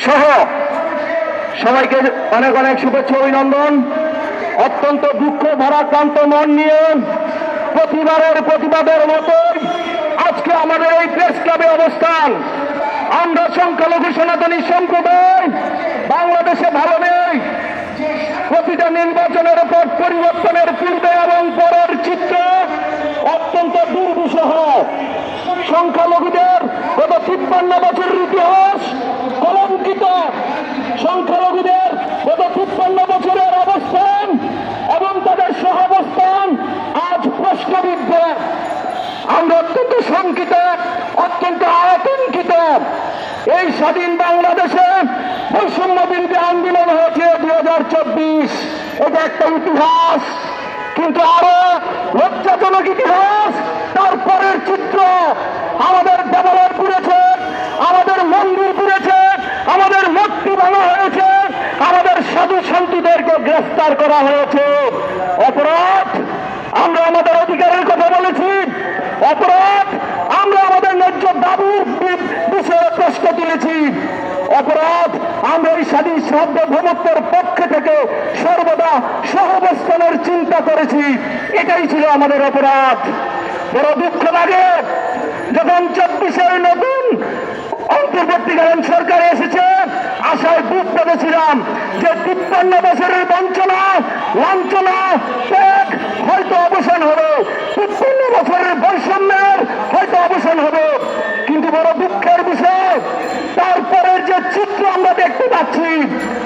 সহ সবাইকে অনেক অনেক শুভেচ্ছা অভিনন্দন। অত্যন্ত দুঃখ ভারাক্রান্ত মন নিয়ে প্রতিবাদের মতোই আজকে আমাদের এই প্রেস ক্লাবে অবস্থান। আমরা সংখ্যালঘু সনাতনী সম্প্রদায় বাংলাদেশে ভালো নেই। প্রতিটা নির্বাচনের পর পরিবর্তনের পূর্বে এবং পরের চিত্র অত্যন্ত দুর্বিষহ। সংখ্যালঘুদের গত 53 বছরের ইতিহাস কলঙ্কিত। সংখ্যালঘুদের গত 53 বছরের অবস্থান এবং তাদের সহাবস্থান আজ প্রশ্নবিদ্ধ। আমরা অত্যন্ত শঙ্কিত, অত্যন্ত আতঙ্কিত। এই স্বাধীন বাংলাদেশে বৈষম্য বিরোধী আন্দোলন হয়েছে 2024, এটা একটা ইতিহাস, কিন্তু আরো লজ্জাজনক ইতিহাস তারপরের চিত্র। আমাদের দেবালয় পুড়েছে, আমাদের মন্দির পুড়েছে, আমাদের মূর্তি ভাঙা হয়েছে, আমাদের সাধু সন্তদেরকে গ্রেফতার করা হয়েছে। অপরাধ, আমরা আমাদের অধিকারের কথা বলেছি। অপরাধ, আমরা আমাদের ন্যায্য দাবির বিষয়ে প্রশ্ন তুলেছি। অপরাধ, আমরা এই স্বাধীন সার্বভৌমত্বের পক্ষে থেকে সর্বদা সহাবস্থানের চিন্তা করেছি। এটাই ছিল আমাদের অপরাধ। বড় দুঃখ লাগে যখন 24-এর নতুন অন্তর্বর্তীকালীন সরকার এসেছে, আশায় বুক পেতেছিলাম যে 53 বছরের বঞ্চনা, লাঞ্ছনা, ত্যাগ হয়তো অবসান হবে, 53 বছরের বৈষম্যের হয়তো অবসান হবে। কিন্তু বড় দুঃখের বিষয়, তারপরের যে চিত্র আমরা দেখতে পাচ্ছি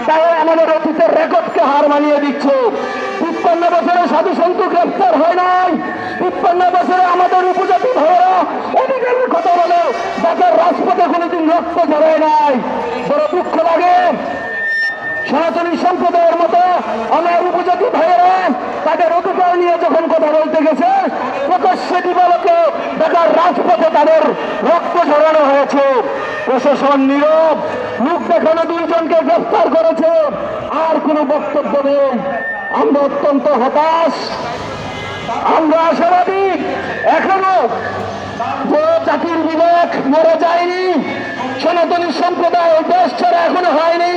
তাও আমাদের অতীতের রেকর্ডকে হার মানিয়ে দিচ্ছে। 53 বছরে সাধু সন্ত গ্রেফতার হয় নাই, 53 বছরে আমাদের উপজাতি ভাইয়েরা অধিকারের কথা বলে ঢাকার রাজপথে কোনোদিন রক্ত ঝরায় নাই। বড় দুঃখ লাগে, সনাতনী সম্প্রদায়ের মতো আমার উপজাতি ভাইয়েরা তাদের অধিকার নিয়ে যখন কথা বলতে গেছে, প্রকাশ্যে দিবালোকে ঢাকার রাজপথে তাদের রক্ত ঝরানো হয়েছে। প্রশাসন নীরব, মুখ দেখানো 2 জনকে গ্রেফতার করেছে, আর কোনো বক্তব্য নেই। আমরা অত্যন্ত হতাশ, আমরা আশাবাদী এখনো যে জাতির বিবেক মরে যায়নি। সনাতনী সম্প্রদায় দেশ ছাড়া এখনো হয়নি।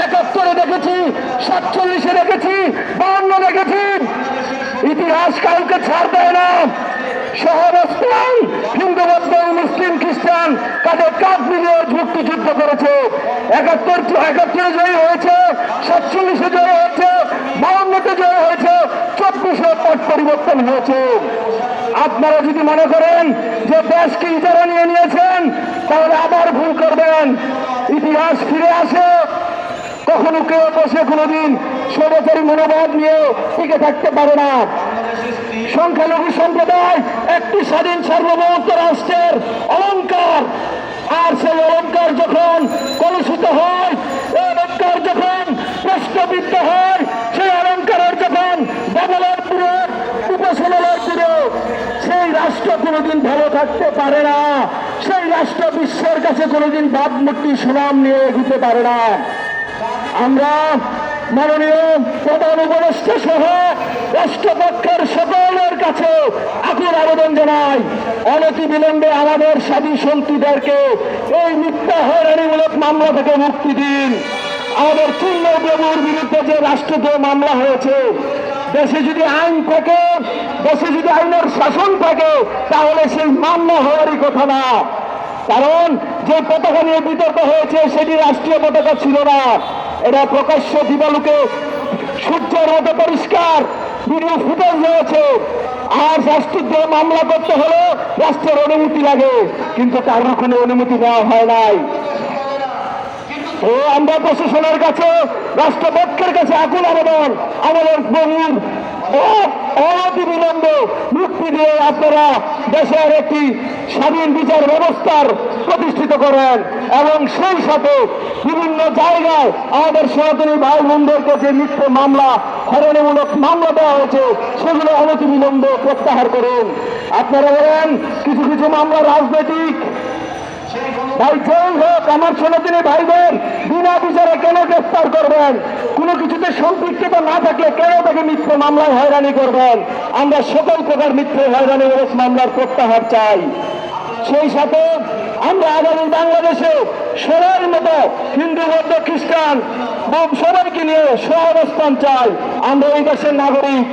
71-এ দেখেছি, 47-এ দেখেছি, 52 দেখেছি। ইতিহাস কাউকে ছাড় দেয় না। সহাবস্থান হিন্দু, বৌদ্ধ, মুসলিম, খ্রিস্টান কাঁধে কাঁধ মিলিয়ে মুক্তিযুদ্ধ করেছে। 71-এ জয়ী হয়েছে, 47-এ জয়ী হয়েছে, 52-তে জয়ী হয়েছে, 24-এ পট পরিবর্তন হয়েছে। আপনারা যদি মনে করেন যে দেশকে ইজারা নিয়ে নিয়েছেন, তাহলে আবার ভুল করবেন। ইতিহাস ফিরে আসে। কখনো কেউ বসে কোনোদিন স্বৈরাচারী মনোভাব নিয়ে টিকে থাকতে পারে না। সংখ্যালঘু সম্প্রদায় একটি স্বাধীন সার্বভৌমত্ব রাষ্ট্রের অলঙ্কার, আর সেই অলঙ্কার যখন কলুষিত হয়, এই অলঙ্কার যখন প্রশ্নবিদ্ধ হয়, সেই অলঙ্কারের যখন দেবালয় পুরো, উপাসনালয় পুরো, সেই রাষ্ট্র কোনোদিন ভালো থাকতে পারে না। সেই রাষ্ট্র বিশ্বের কাছে কোনোদিন ভাবমূর্তি সুনাম নিয়ে এগোতে পারে না। আমরা মাননীয় প্রধান উপদেষ্টা সহ রাষ্ট্রপক্ষের সকলের কাছে আকুল আবেদন জানাই, অনতিবিলম্বে আমাদের সাধু সন্তদেরকে এই মিথ্যা হয়রানিমূলক মামলা থেকে মুক্তি দিন। আমাদের চিহ্নপ্রভুর বিরুদ্ধে যে রাষ্ট্রদ্রোহ মামলা হয়েছে, দেশে যদি আইন থাকে, দেশে যদি আইনের শাসন থাকে, তাহলে সেই মামলা হওয়ারই কথা না। কারণ যে পতাকা নিয়ে বিতর্ক হয়েছে সেটি রাষ্ট্রীয় পতাকা ছিল না। এটা প্রকাশ্য দিবালোকে সূর্যের মতো পরিষ্কার ভিডিও ফুটেজ রয়েছে। আর রাষ্ট্রদ্রোহ মামলা করতে হলে রাষ্ট্রের অনুমতি লাগে, কিন্তু কারোর কোনো অনুমতি নেওয়া হয় নাই। তো আমরা প্রশাসনের কাছে, রাষ্ট্রপক্ষের কাছে আকুল আবেদন, আমাদের প্রভুর অনতিবিলম্বে মুক্তি দিয়ে আপনারা দেশের একটি স্বাধীন বিচার ব্যবস্থার প্রতিষ্ঠিত করেন, এবং সেই সাথে বিভিন্ন জায়গায় আমাদের সনাতনী ভাই বোনদেরকে যে মিথ্যে মামলা, হয়রানিমূলক মামলা দেওয়া হয়েছে, সেগুলো অনতিবিলম্বে প্রত্যাহার করুন। আপনারা বলেন কিছু কিছু মামলা রাজনৈতিক, ভাই যেই হোক, আমার সনাতনী ভাই বোন বিনা বিচারে কেন গ্রেফতার করবেন? কোনো কিছুতে সম্পৃক্ততা না থাকলে কেন তাকে মিথ্যে মামলায় হয়রানি করবেন? আমরা সকল প্রকার মিথ্যে হয়রানিমূলক মামলার প্রত্যাহার চাই। সেই সাথে আমরা আগামী বাংলাদেশে সবার মতো হিন্দু বৌদ্ধ খ্রিস্টান সবাইকে নিয়ে সহাবস্থান চাই। আমরা এই দেশের নাগরিক,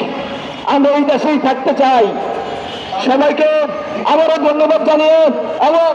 আমরা এই দেশেই থাকতে চাই। সবাইকে আবারও ধন্যবাদ জানিয়ে এবং